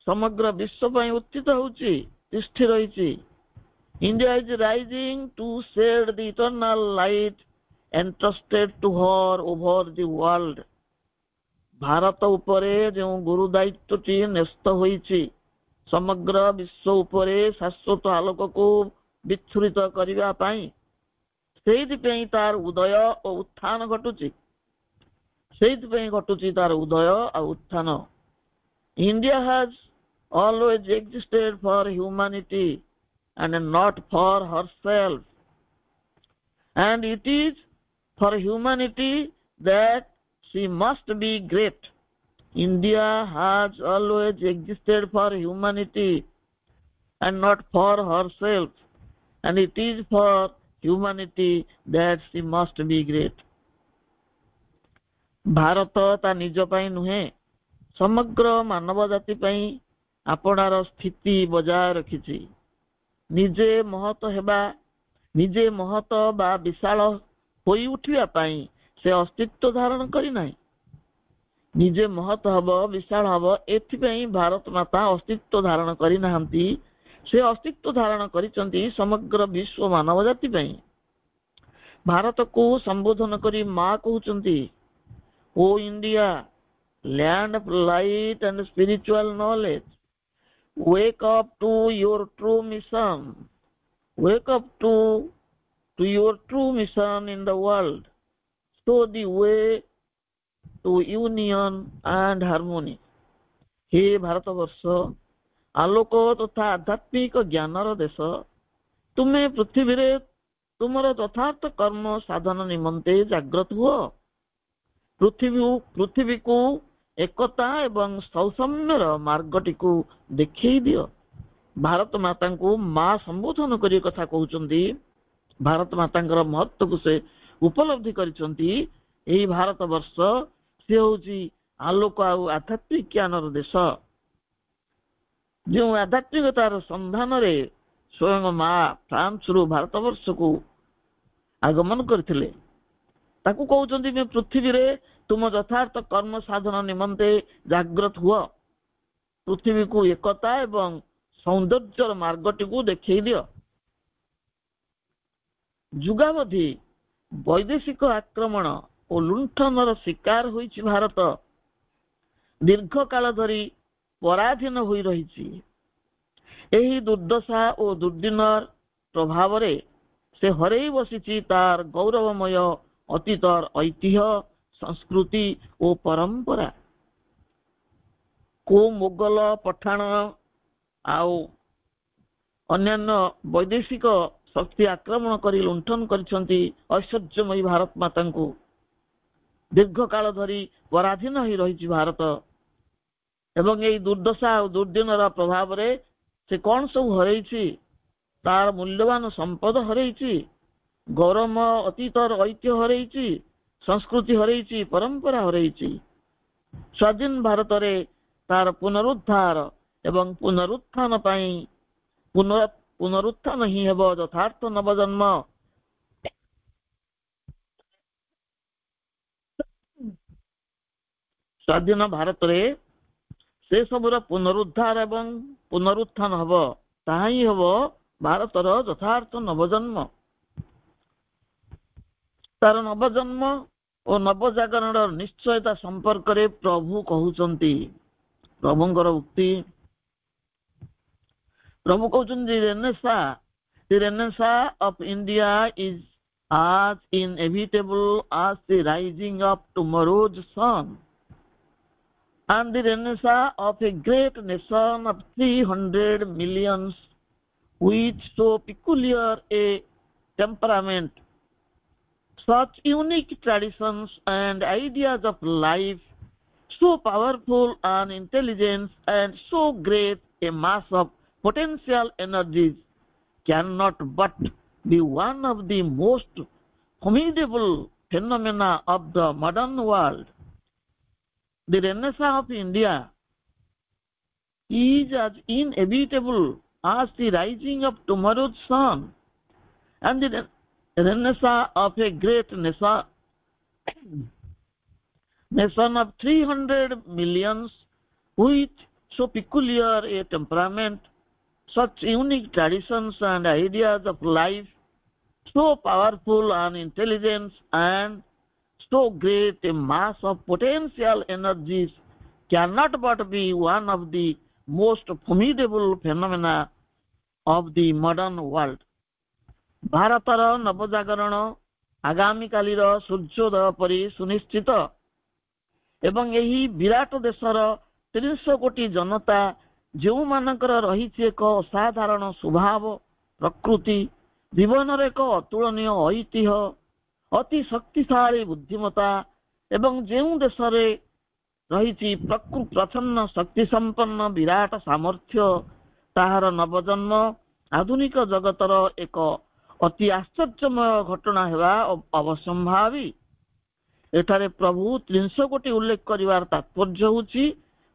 ସମଗ୍ର ବିଶ୍ୱ ପାଇଁ ଉତ୍ଥିତ ହେଉଛି, ତିଷ୍ଠି ରହିଛି। India is rising to shed the eternal light entrusted to her over the world. Bharat ଉପରେ ଯେଉଁ ଗୁରୁ ଦାୟିତ୍ୱଟି ନ୍ୟସ୍ତ ହୋଇଛି, ସମଗ୍ର ବିଶ୍ୱ ଉପରେ ଶାଶ୍ୱତ ଆଲୋକକୁ ବିଚ୍ଛୁରିତ କରିବା ପାଇଁ, ସେଇଥିପାଇଁ ତାର ଉଦୟ ଓ ଉତ୍ଥାନ ଘଟୁଛି, ସେଇଥିପାଇଁ ଘଟୁଛି ତାର ଉଦୟ ଆଉ ଉତ୍ଥାନ। India has always existed for humanity and not for herself, and it is for humanity that she must be great. India has always existed for humanity and not for herself, and it is for humanity that she must be great. Bharat ତା ନିଜ ପାଇଁ ନୁହେଁ, ସମଗ୍ର ମାନବ ଜାତି ପାଇଁ ଆପଣାର ସ୍ଥିତି ବଜାୟ ରଖିଛି। ନିଜେ ମହତ ହେବା, ନିଜେ ମହତ ବା ବିଶାଳ ହୋଇ ଉଠିବା ପାଇଁ ସେ ଅସ୍ତିତ୍ୱ ଧାରଣ କରିନାହିଁ। ନିଜେ ମହତ ହବ, ବିଶାଳ ହବ, ଏଥିପାଇଁ ଭାରତ ମାତା ଅସ୍ତିତ୍ୱ ଧାରଣ କରିନାହାନ୍ତି। ସେ ଅସ୍ତିତ୍ୱ ଧାରଣ କରିଛନ୍ତି ସମଗ୍ର ବିଶ୍ୱ ମାନବ ଜାତି ପାଇଁ। ଭାରତକୁ ସମ୍ବୋଧନ କରି ମା କହୁଛନ୍ତି, ଓ India, land of light and spiritual knowledge, wake up to your true mission, wake up to your true mission in the world, show the way to union and harmony. हे भारतवर्ष, आलोक तथा आध्यात्मिक ज्ञानर देश, तुम्हें पृथ्वी रे तुमर यथार्थ कर्म साधन निमंते जागृत हुआ। पृथ्वी को एकता एवं सौसम्यर मार्गटी को देखई दियो। भारत माता को माँ संबोधन करी कथा कहउचंदी, भारत माता महत्व को से उपलब्धि करिसंती। एही भारत वर्ष से होची आलोक आ आध्यात्मिक ज्ञानर देश। जो आध्यात्मिकतार संधान रे स्वयं माँ फ्रांस रु भारत वर्ष को आगमन करथिले, ताकू कहउचंदी मैं पृथ्वी रे तुम यथार्थ कर्म साधन निमंते जागृत हुआ। पृथ्वी को एकता एवं सौंदर्य मार्गटी को देखई दियो। जुगावधि वैदेशिक आक्रमण और लुंठनर शिकार होइछि भारत दीर्घ काल धरी पराधीन होई रहिछि। एही दुर्दशा और दुर्दिनर प्रभाव रे से हरेई बसिछि तार गौरवमय अतीतर ऐतिह्य, संस्कृति और परंपरा को मुगल, पठाण आउ अन्यान्य वैदेशिक शक्ति आक्रमण करी लुंठन करिसंती ऐश्वर्यमयी भारत माता को। दीर्घ काल धरी पराधीन होई रहिछि भारत एवं एही दुर्दशा और दुर्दिनर प्रभाव रे से कौन सब हरैछि, तार मूल्यवान संपद हरैछि, गौरव अतीतर ऐतिह्य हरैछि, संस्कृति हरैछि, परंपरा हरैछि। स्वाधीन भारत रे तार पुनरुद्धार एवं पुनरुत्थान पाई पुनरुत्थान ही हेब यथार्थ नवजन्म। स्वाधीन भारत रे से सबुर पुनरुद्धार एवं पुनरुत्थान हब, ताहा ही हब भारतर यथार्थ नवजन्म। तार नवजन्म और नवजागरण निश्चयता संपर्क रे प्रभु कहउचंती। प्रभुंकर उक्ति, प्रभु कहउचंती, the renaissance of India is as inevitable as the rising of tomorrow's sun, and the renaissance of a great nation of 300 millions with so peculiar a temperament, such unique traditions and ideas of life, so powerful an intelligence and so great a mass of potential energies cannot but be one of the most formidable phenomena of the modern world. The Renaissance of India is as inevitable as the rising of tomorrow's sun, and the Renaissance of a great nation of 300 millions with so peculiar a temperament, such unique traditions and ideas of life, so powerful an intelligence, and so great a mass of potential energies cannot but be one of the most formidable phenomena of the modern world. ଭାରତର ନବଜାଗରଣ ଆଗାମୀ କାଲିର ସୂର୍ଯ୍ୟୋଦୟ ପରି ସୁନିଶ୍ଚିତ ଏବଂ ଏହି ବିରାଟ ଦେଶର 300 କୋଟି ଜନତା ଯେଉଁମାନଙ୍କର ରହିଛି ଏକ ଅସାଧାରଣ ସ୍ୱଭାବ ପ୍ରକୃତି ଜୀବନର ଏକ ଅତୁଳନୀୟ ଐତିହ୍ୟ ଅତି ଶକ୍ତିଶାଳୀ ବୁଦ୍ଧିମତା ଏବଂ ଯେଉଁ ଦେଶରେ ରହିଛି ପ୍ରଚ୍ଛନ୍ନ ଶକ୍ତି ସମ୍ପନ୍ନ ବିରାଟ ସାମର୍ଥ୍ୟ ତାହାର ନବଜନ୍ମ ଆଧୁନିକ ଜଗତର ଏକ ଅତି ଆଶ୍ଚର୍ଯ୍ୟମୟ ଘଟଣା ହେବା ଅବଶ୍ୟମ୍ଭାବୀ। ଏଠାରେ ପ୍ରଭୁ 300 କୋଟି ଉଲ୍ଲେଖ କରିବାର ତାତ୍ପର୍ଯ୍ୟ ହେଉଛି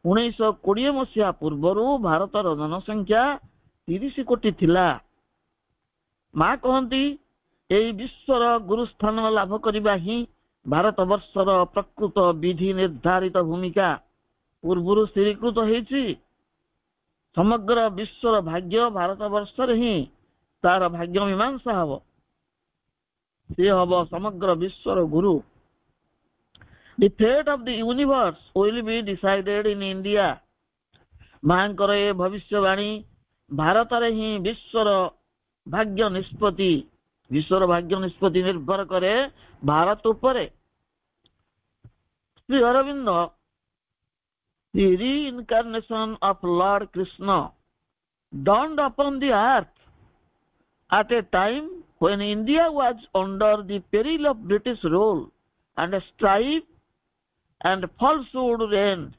1920 ମସିହା ପୂର୍ବରୁ ଭାରତର ଜନସଂଖ୍ୟା 30 କୋଟି ଥିଲା। ମା କହନ୍ତି ଏହି ବିଶ୍ୱର ଗୁରୁସ୍ଥାନ ଲାଭ କରିବା ହିଁ ଭାରତବର୍ଷର ପ୍ରକୃତ ବିଧି ନିର୍ଦ୍ଧାରିତ ଭୂମିକା ପୂର୍ବରୁ ସ୍ଥିରୀକୃତ ହେଇଛି। ସମଗ୍ର ବିଶ୍ୱର ଭାଗ୍ୟ ଭାରତବର୍ଷରେ ହିଁ ତାର ଭାଗ୍ୟ ମୀମାଂସା ହବ, ସେ ହବ ସମଗ୍ର ବିଶ୍ୱର ଗୁରୁ। The fate of the universe will be decided in India. ମାଙ୍କର ଏ ଭବିଷ୍ୟବାଣୀ ଭାରତରେ ହିଁ ବିଶ୍ୱର ଭାଗ୍ୟ ନିଷ୍ପତ୍ତି ନିର୍ଭର କରେ ଭାରତ ଉପରେ। Shri Arvind the reincarnation of Lord Krishna dawned upon the earth at a time when India was under the peril of British rule and strife and falsehood reigned.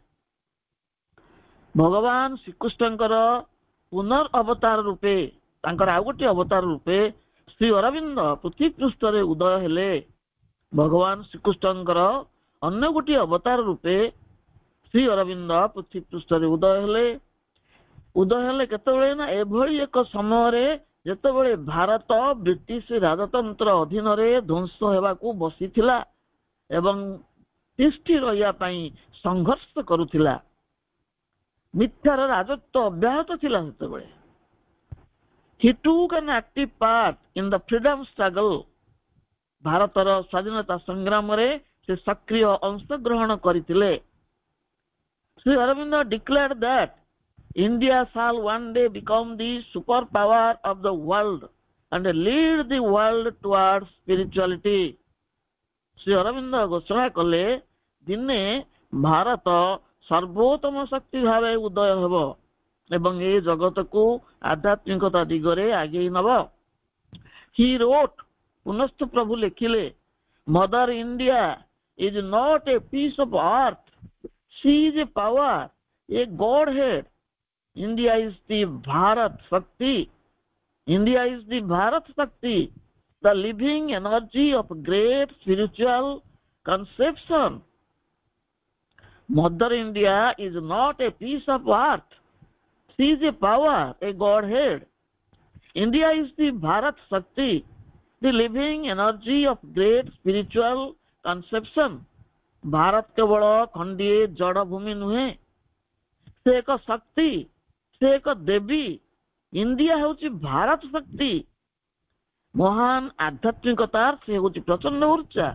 ଭଗବାନ ଶ୍ରୀକୃଷ୍ଣଙ୍କର ପୁନର୍ ଅବତାର ରୂପେ ତାଙ୍କର ଆଉ ଗୋଟିଏ ଅବତାର ରୂପେ ଶ୍ରୀ ଅରବିନ୍ଦ ପୃଥିବୀ ପୃଷ୍ଠରେ ଉଦୟ ହେଲେ। ଭଗବାନ ଶ୍ରୀକୃଷ୍ଣଙ୍କର ଅନ୍ୟ ଗୋଟିଏ ଅବତାର ରୂପେ ଶ୍ରୀ ଅରବିନ୍ଦ ପୃଥିବୀ ପୃଷ୍ଠରେ ଉଦୟ ହେଲେ କେତେବେଳେ ନା ଏଭଳି ଏକ ସମୟରେ ଯେତେବେଳେ ଭାରତ ବ୍ରିଟିଶ ରାଜତନ୍ତ୍ର ଅଧୀନରେ ଧ୍ୱଂସ ହେବାକୁ ବସିଥିଲା ଏବଂ ତିଷ୍ଠି ରହିବା ପାଇଁ ସଂଘର୍ଷ କରୁଥିଲା। ମିଥ୍ୟାର ରାଜତ୍ୱ ଅବ୍ୟାହତ ଥିଲା ସେତେବେଳେ। He took an active part in the freedom struggle. ଭାରତର ସ୍ୱାଧୀନତା ସଂଗ୍ରାମରେ ସେ ସକ୍ରିୟ ଅଂଶଗ୍ରହଣ କରିଥିଲେ। Shri Arvind declared that India shall one day become the superpower of the world and lead the world towards spirituality. Shri Arvind ଘୋଷଣା କଲେ ଦିନେ ଭାରତ ସର୍ବୋତ୍ତମ ଶକ୍ତି ଭାବେ ଉଦୟ ହେବ ଏବଂ ଏ ଜଗତକୁ ଆଧ୍ୟାତ୍ମିକତା ଦିଗରେ ଆଗେଇ ନେବ। He wrote, ପୁନଶ୍ଚ ପ୍ରଭୁ ଲେଖିଲେ, Mother India is not a piece of earth, she is a power, a godhead. India is the Bharat Shakti. India is the Bharat Shakti, the living energy of great spiritual conception. Mother India is not a piece of earth. She is a power, a godhead. India is the Bharat Shakti, the living energy of great spiritual conception. Bharat କେବଳ ଖଣ୍ଡିଏ ଜଡ଼ ଭୂମି ନୁହେଁ, ସେ ଏକ ଶକ୍ତି, ସେ ଏକ ଦେବୀ। ଇଣ୍ଡିଆ ହେଉଛି ଭାରତ ଶକ୍ତି, ମହାନ ଆଧ୍ୟାତ୍ମିକତାର ସେ ହେଉଛି ପ୍ରଚଣ୍ଡ ଉର୍ଜା।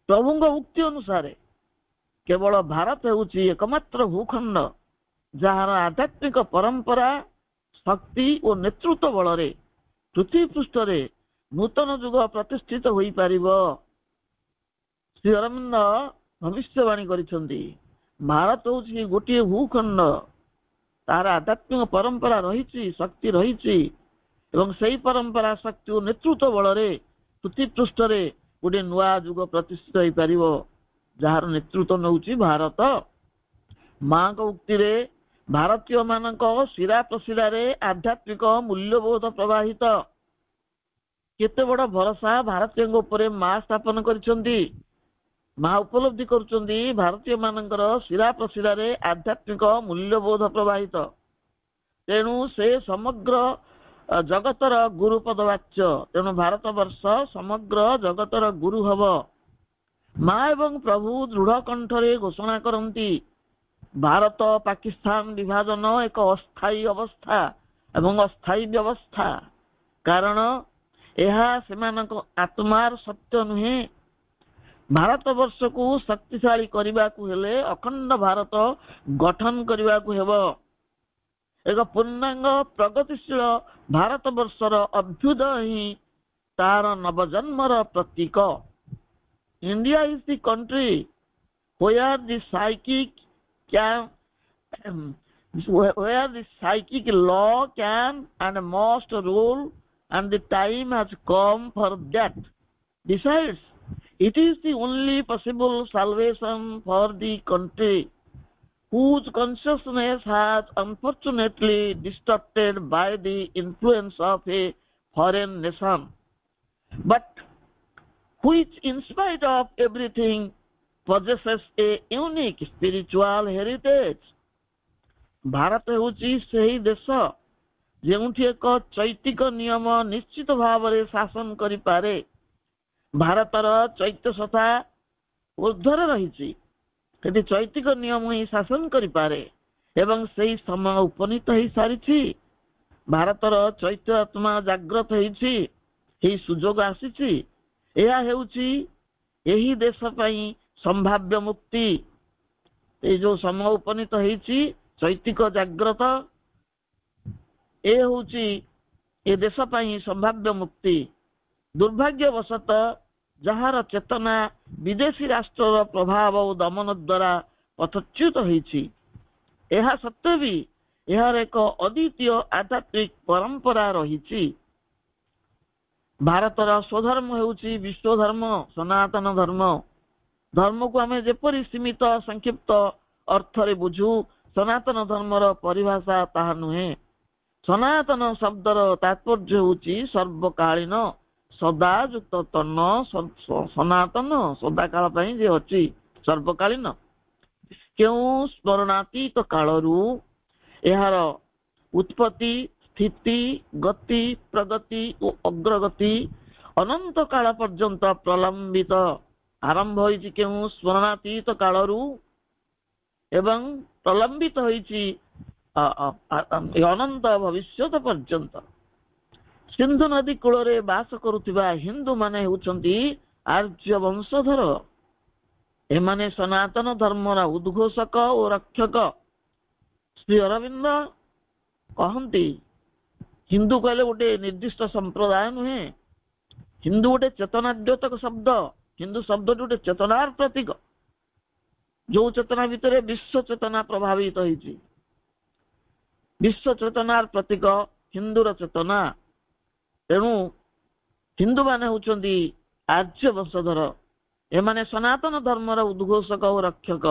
ପ୍ରଭୁଙ୍କ ଉକ୍ତି ଅନୁସାରେ କେବଳ ଭାରତ ହେଉଛି ଏକମାତ୍ର ଭୂଖଣ୍ଡ ଯାହାର ଆଧ୍ୟାତ୍ମିକ ପରମ୍ପରା ଶକ୍ତି ଓ ନେତୃତ୍ୱ ବଳରେ ପୃଥିବୀ ପୃଷ୍ଠରେ ନୂତନ ଯୁଗ ପ୍ରତିଷ୍ଠିତ ହୋଇପାରିବ। ଶ୍ରୀ ଅରବିନ୍ଦ ଭବିଷ୍ୟବାଣୀ କରିଛନ୍ତି ଭାରତ ହେଉଛି ଗୋଟିଏ ଭୂଖଣ୍ଡ, ତାହାର ଆଧ୍ୟାତ୍ମିକ ପରମ୍ପରା ରହିଛି, ଶକ୍ତି ରହିଛି ଏବଂ ସେହି ପରମ୍ପରା ଶକ୍ତି ଓ ନେତୃତ୍ୱ ବଳରେ ପୃଥିବୀ ପୃଷ୍ଠରେ ଗୋଟିଏ ନୂଆ ଯୁଗ ପ୍ରତିଷ୍ଠିତ ହୋଇପାରିବ ଯାହାର ନେତୃତ୍ୱ ନେଉଛି ଭାରତ। ମାଙ୍କ ଉକ୍ତିରେ ଭାରତୀୟ ମାନଙ୍କ ଶିରା ପ୍ରଶିରାରେ ଆଧ୍ୟାତ୍ମିକ ମୂଲ୍ୟବୋଧ ପ୍ରବାହିତ केते बड़ भरोसा भारतीय माँ स्थापन करिसेंती। माँ उपलब्धि करुचंदी भारतीय मानकर शिरा प्रशिरा आध्यात्मिक मूल्यबोध प्रवाहित। तेणु से समग्र जगतर गुरु पदवाच्य। तेणु भारत वर्ष समग्र जगतर गुरु हब। माँ एवं प्रभु दृढ़ कंठरे घोषणा करती भारत पाकिस्तान विभाजन एक अस्थायी अवस्था एवं अस्थायी व्यवस्था। कारण यह सेमानक आत्मार सत्य नुहे। भारत वर्ष को शक्तिशाली करने को हेले अखंड भारत गठन करने को हेब। एक पूर्णांग प्रगतिशील भारत वर्षर अभ्युदय ही तार नवजन्मर प्रतीक। India is the country where the psychic law can and must rule, and the time has come for that. Besides, it is the only possible salvation for the country whose consciousness has unfortunately distorted by the influence of a foreign nation, but which in spite of everything possesses a unique spiritual heritage. Bharat होची सही देश जेउठी एक चैतिक नियम निश्चित भाव में शासन करि पारे। भारतर चैत्य सत्ता ऊर्ध्वर रही चैतिक नियम ही शासन करि पारे एवं सही समय उपनीत हो सारी। भारतर चैत्य आत्मा जागृत होई सुजोग आसी। यह हेउची एही देश पई संभाव्य मुक्ति। ये जो समय उपनीत होईची चैतिक जागृत ए होची ए देश पई संभाव्य मुक्ति। दुर्भाग्यवशत जहार चेतना विदेशी राष्ट्र प्रभाव और दमन द्वारा पथच्युत होईची। यह सत्य भी यार एक अद्वितीय आध्यात्मिक परंपरा रही। भारतर स्वधर्म होउची विश्व धर्म सनातन धर्म। धर्म को आम जेपरी सीमित संक्षिप्त अर्थ रे बुझू सनातन धर्मर परिभाषा ताहा नुहे। सनातन शब्दर तात्पर्य होउची सर्वकालीन सदा युक्त तन्न सनातन सदाकाल पई जे अछि सर्वकालीन। केउ स्मरणातीत कालरू यार उत्पत्ति स्थिति गति प्रगति और अग्रगति अनंत काल पर्यंत प्रलंबित आरंभ होइछि केउ स्मरणातीत कालरू एवं प्रलंबित होइछि अनंत भविष्यत पर्यंत। सिंधु नदी कूल रे बास करुथिबा हिंदू माने होउछंती आर्य वंशधर। एमाने सनातन धर्मर उद्घोषक और रक्षक। श्री अरविंद कहती हिंदू कहले गोटे निर्दिष्ट संप्रदाय नुहे। हिंदू गोटे चेतनाद्योतक शब्द। हिंदू शब्द गोटे चेतनार प्रतीक। जो चेतना भितर विश्व चेतना प्रभावित होइछि। विश्व चेतनार प्रतीक हिंदूर चेतना। तेणु हिंदू माने होउछंती आर्य वंशधर। एमाने सनातन धर्मर उद्घोषक और रक्षक।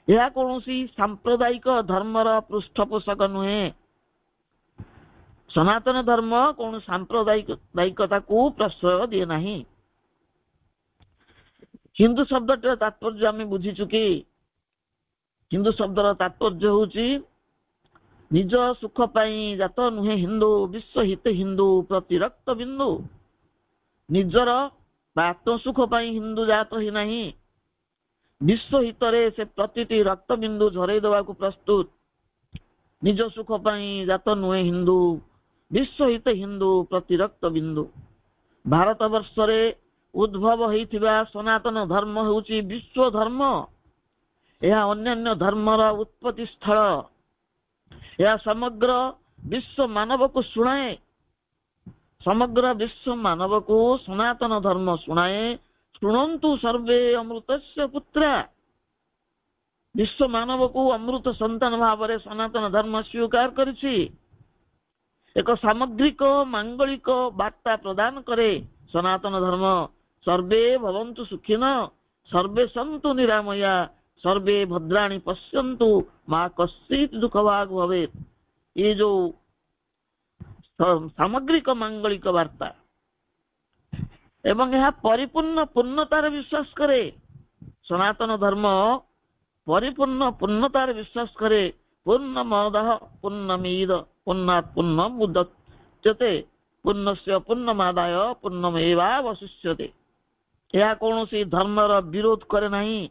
यह कौनसी सांप्रदायिक धर्मर पृष्ठपोषक नुहे। सनातन धर्म कौन सांप्रदायिकता को प्रश्रय दिए नहीं। हिंदू शब्द तात्पर्य आम बुझी चुकी। हिंदू शब्दर तात्पर्य होउची निज सुख पाई जात नुहे हिंदू विश्व हित हिंदू प्रति रक्त बिंदु। निजर आत्म सुख पाई हिंदू जात ही नहीं। विश्व हितरे से प्रतिटी रक्त बिंदु झरई देवा को प्रस्तुत। निज सुख पाई जात नुहे हिंदू विश्व हित हिंदू प्रति रक्त बिंदु। भारत वर्ष रे उद्भव होइथिबा सनातन धर्म होउची विश्व धर्म। यह अन्य धर्मर उत्पत्ति स्थल। यह समग्र विश्व मानव को सुनाए। समग्र विश्व मानव को सनातन धर्म सुनाए। शुणन्तु सर्वे अमृतस्य पुत्रा। विश्व मानव को अमृत संतान भाव में सनातन धर्म स्वीकार करिछि। एक सामग्रिक मांगलिक वार्ता प्रदान करे सनातन धर्म। सर्वे भवन्तु सुखिन सर्वे सन्तु निरामया सर्वे भद्राणि पश्यन्तु मा कश्चित् दुःखभाग् भवेत्। ये जो सामग्रिक मांगलिक वार्ता ଏବଂ ଏହା ପରିପୂର୍ଣ୍ଣ ପୂର୍ଣ୍ଣତାରେ ବିଶ୍ୱାସ କରେ। ସନାତନ ଧର୍ମ ପରିପୂର୍ଣ୍ଣ ପୂର୍ଣ୍ଣତାରେ ବିଶ୍ୱାସ କରେ। ପୂର୍ଣ୍ଣମଦଃ ପୂର୍ଣ୍ଣମିଦ ପୂର୍ଣ୍ଣାତ୍ ପୂର୍ଣ୍ଣମୁଦଚ୍ୟତେ ପୂର୍ଣ୍ଣସ୍ୟ ପୂର୍ଣ୍ଣମାଦାୟ ପୂର୍ଣ୍ଣମେବାବଶିଷ୍ୟତେ। ଏହା କୌଣସି ଧର୍ମର ବିରୋଧ କରେ ନାହିଁ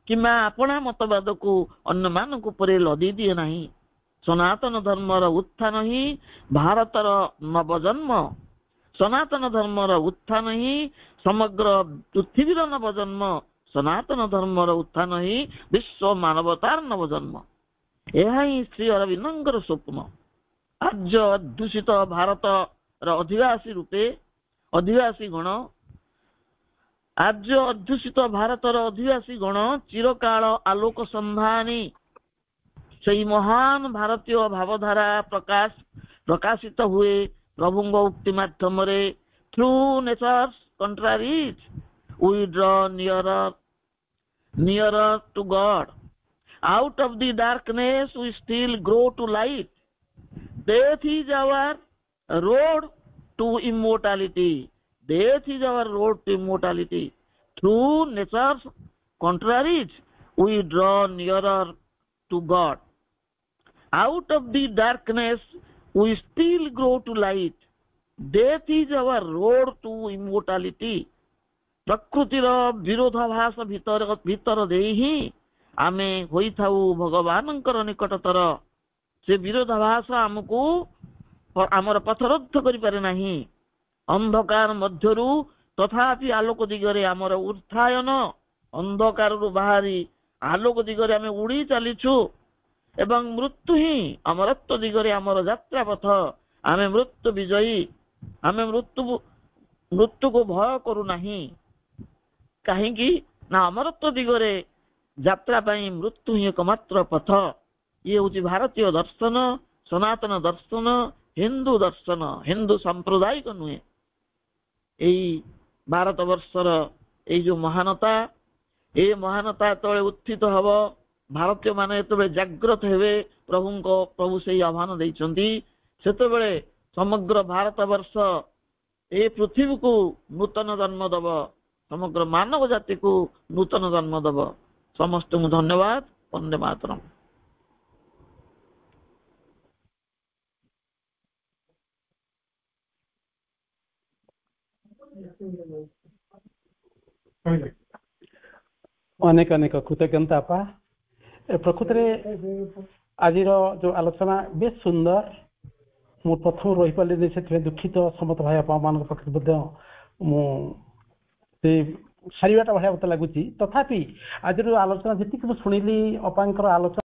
କିମ୍ବା ଆପଣା ମତବାଦକୁ ଅନ୍ୟମାନଙ୍କ ଉପରେ ଲଦି ଦିଏ ନାହିଁ। ସନାତନ ଧର୍ମର ଉତ୍ଥାନ ହିଁ ଭାରତର ନବଜନ୍ମ। ସନାତନ ଧର୍ମର ଉତ୍ଥାନ ହିଁ ସମଗ୍ର ପୃଥିବୀର ନବଜନ୍ମ। ସନାତନ ଧର୍ମର ଉତ୍ଥାନ ହିଁ ବିଶ୍ୱ ମାନବତାର ନବଜନ୍ମ। ଏହା ହିଁ ଶ୍ରୀ ଅରବିନ୍ଦଙ୍କର ସ୍ୱପ୍ନ। ଆର୍ଯ୍ୟ ଅଧ୍ୟୁଷିତ ଭାରତର ଅଧିବାସୀ ରୂପେ ଅଧିବାସୀ ଗଣ ଆର୍ଯ୍ୟ ଅଧ୍ୟୁଷିତ ଭାରତର ଅଧିବାସୀ ଗଣ ଚିରକାଳ ଆଲୋକ ସନ୍ଧାନୀ ସେହି ମହାନ ଭାରତୀୟ ଭାବଧାରା ପ୍ରକାଶିତ ହୁଏ ପ୍ରଭୁଙ୍କ ଉକ୍ତି ମାଧ୍ୟମରେ। Through nature's contraries we draw nearer to God. Out of the darkness we still grow to light. Death is our road to immortality. Death is our road to immortality. Through nature's contraries, we draw nearer to God. Out of the darkness, we still grow to light. Death is our road to immortality. ପ୍ରକୃତିର ବିରୋଧାଭାସ ଭିତର ଦେଇ ହିଁ ଆମେ ହୋଇଥାଉ ଭଗବାନଙ୍କର ନିକଟତର। ସେ ବିରୋଧାଭାସ ଆମକୁ ଆମର ପଥରୋଧ କରିପାରେ ନାହିଁ। ଅନ୍ଧକାର ମଧ୍ୟରୁ ତଥାପି ଆଲୋକ ଦିଗରେ ଆମର ଉତ୍ଥାୟନ। ଅନ୍ଧକାରରୁ ବାହାରି ଆଲୋକ ଦିଗରେ ଆମେ ଉଡ଼ି ଚାଲିଛୁ ଏବଂ ମୃତ୍ୟୁ ହିଁ ଅମରତ୍ୱ ଦିଗରେ ଆମର ଯାତ୍ରା ପଥ। ଆମେ ମୃତ୍ୟୁ ବିଜୟୀ। ଆମେ ମୃତ୍ୟୁକୁ ଭୟ କରୁନାହିଁ। କାହିଁକି ନା ଅମରତ୍ୱ ଦିଗରେ ଯାତ୍ରା ପାଇଁ ମୃତ୍ୟୁ ହିଁ એકમાત્ર ପଥ। ଇଏ ହେଉଛି ଭାରତୀୟ ଦର୍ଶନ, ସନାତନ ଦର୍ଶନ, ହିନ୍ଦୁ ଦର୍ଶନ। ହିନ୍ଦୁ ସାମ୍ପ୍ରଦାୟିକ ନୁହେଁ। ଏଇ ଭାରତ ବର୍ଷର ଏଇ ଯୋଉ ମହାନତା, ଏ ମହାନତା ଯେତେବେଳେ ଉତ୍ଥିତ ହବ, ଭାରତୀୟ ମାନେ ଯେତେବେଳେ ଜାଗ୍ରତ ହେବେ, ପ୍ରଭୁ ସେଇ ଆହ୍ୱାନ ଦେଇଛନ୍ତି, ସେତେବେଳେ ସମଗ୍ର ଭାରତ ବର୍ଷ ଏ ପୃଥିବୀକୁ ନୂତନ ଜନ୍ମ ଦବ, ସମଗ୍ର ମାନବ ଜାତିକୁ ନୂତନ ଜନ୍ମ ଦବ। ସମସ୍ତଙ୍କୁ ଧନ୍ୟବାଦ। ବନ୍ଦେ ମାତରମ୍। ଅନେକ ଅନେକ କୃତଜ୍ଞତା ଆପା। ପ୍ରକୃତରେ ଆଜିର ଯୋଉ ଆଲୋଚନା ବେଶ ସୁନ୍ଦର। ମୁଁ ପ୍ରଥମ ରହିପାରିଲିନି, ସେଥିପାଇଁ ଦୁଃଖିତ। ସମସ୍ତ ଭାଇ ବାପାମାନଙ୍କ ପାଖରେ ମଧ୍ୟ ମୁଁ ସେ ସାରିବାଟା ଭଳିଆ ମତେ ଲାଗୁଛି। ତଥାପି ଆଜିର ଆଲୋଚନା ଯେତିକି ମୁଁ ଶୁଣିଲି ଅପାଙ୍କର ଆଲୋଚନା